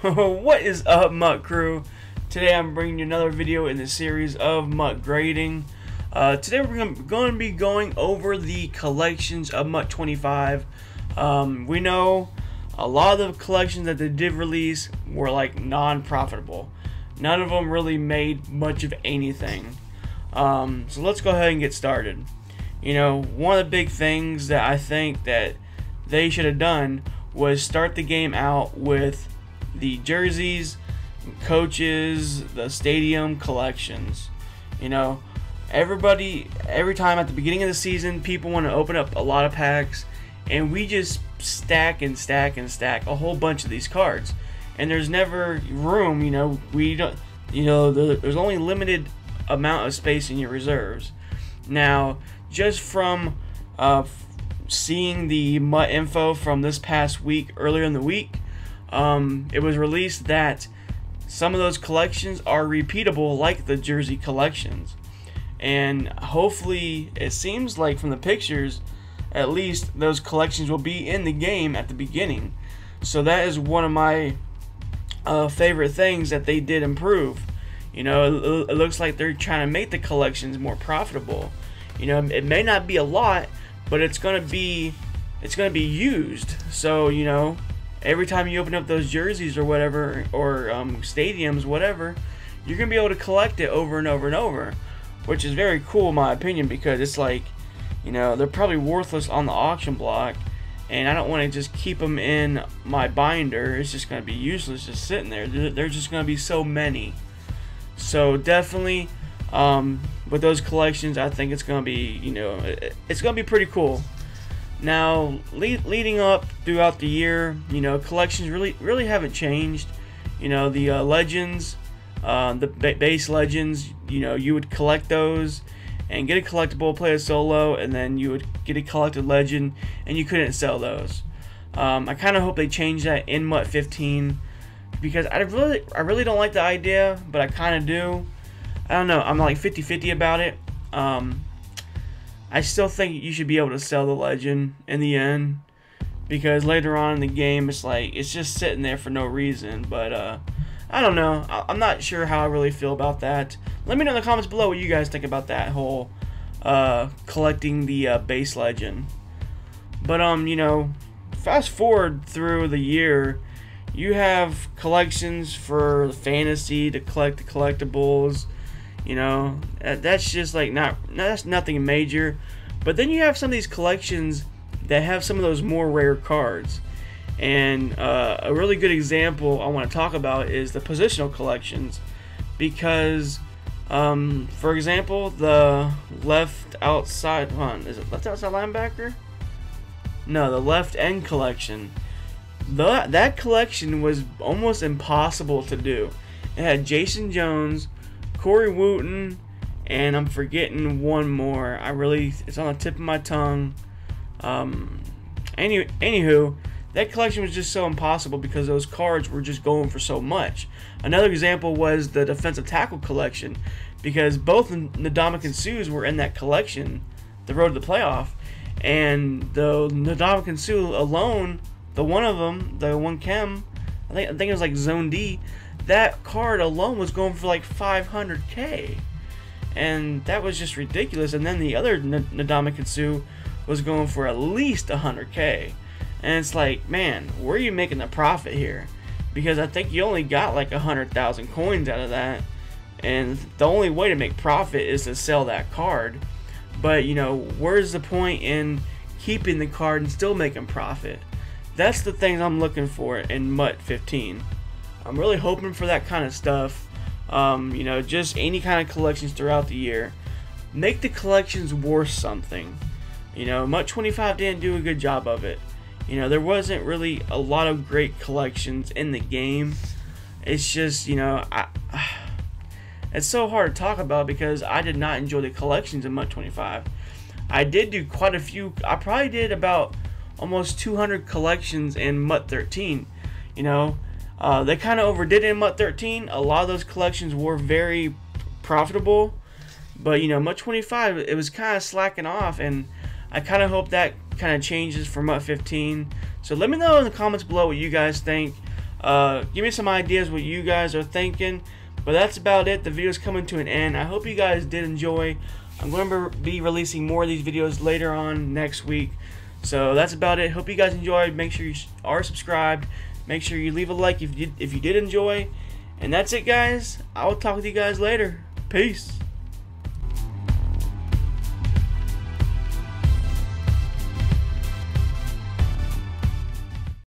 What is up, MUT crew? Today I'm bringing you another video in the series of MUT grading. Today we're going to be going over the collections of MUT 25. We know a lot of the collections that they did release were like non-profitable. None of them really made much of anything. So let's go ahead and get started. You know, one of the big things that I think that they should have done was start the game out with the jerseys, coaches, the stadium collections. You know, every time at the beginning of the season, people want to open up a lot of packs, and we just stack and stack and stack a whole bunch of these cards, and there's never room. You know, we don't. You know, there's only limited amount of space in your reserves. Now, just from seeing the MUT info from this past week, earlier in the week, it was released that some of those collections are repeatable, like the jersey collections. And hopefully, it seems like from the pictures, at least those collections will be in the game at the beginning. So that is one of my favorite things that they did improve. You know, it looks like they're trying to make the collections more profitable. You know, it may not be a lot, but it's gonna be used. So, you know, every time you open up those jerseys or whatever, or stadiums, whatever, you're gonna be able to collect it over and over and over, which is very cool in my opinion, because it's like, you know, they're probably worthless on the auction block, and I don't want to just keep them in my binder. It's just gonna be useless just sitting there. There's just gonna be so many. So definitely, with those collections, I think it's gonna be, you know, it's gonna be pretty cool. Now, leading up throughout the year, you know, collections really haven't changed. You know, the legends, the base legends, you know, you would collect those and get a collectible, play a solo, and then you would get a collected legend, and you couldn't sell those. I kind of hope they change that in MUT 15, because I really don't like the idea, but I kind of do. I don't know, I'm like 50-50 about it. I still think you should be able to sell the legend in the end, because later on in the game, it's like, it's just sitting there for no reason. But I don't know, I'm not sure how I really feel about that. Let me know in the comments below what you guys think about that whole collecting the base legend. But you know, fast forward through the year, you have collections for fantasy to collect the collectibles. You know, that's just like that's nothing major. But then you have some of these collections that have some of those more rare cards. And a really good example I want to talk about is the positional collections, because for example, the left outside, is it left outside linebacker? No, the left end collection. That collection was almost impossible to do. It had Jason Jones, Corey Wooten, and I'm forgetting one more. It's on the tip of my tongue. Anywho, that collection was just so impossible because those cards were just going for so much. Another example was the defensive tackle collection, because both Ndamukong Suhs were in that collection, the road to the playoff, and the Ndamukong Suh alone, the one of them, the one Chem, I think it was like Zone D, that card alone was going for like 500K, and that was just ridiculous. And then the other Ndamukong Suh was going for at least 100K, and it's like, man, where are you making the profit here? Because I think you only got like 100,000 coins out of that, and the only way to make profit is to sell that card. But you know, where's the point in keeping the card and still making profit? That's the things I'm looking for in MUT 15. I'm really hoping for that kind of stuff. You know, just any kind of collections throughout the year. Make the collections worth something. You know, MUT 25 didn't do a good job of it. You know, there wasn't really a lot of great collections in the game. It's just, you know, it's so hard to talk about because I did not enjoy the collections in MUT 25. I did do quite a few. I probably did about almost 200 collections in MUT 13. You know, they kind of overdid it in MUT 13. A lot of those collections were very profitable, but you know, MUT 25, it was kind of slacking off, and I kind of hope that kind of changes for MUT 15. So let me know in the comments below what you guys think. Give me some ideas what you guys are thinking. But that's about it. The video's coming to an end. I hope you guys did enjoy. I'm going to be releasing more of these videos later on next week. So that's about it. Hope you guys enjoyed. Make sure you are subscribed. Make sure you leave a like if you did enjoy. And that's it, guys. I will talk with you guys later. Peace.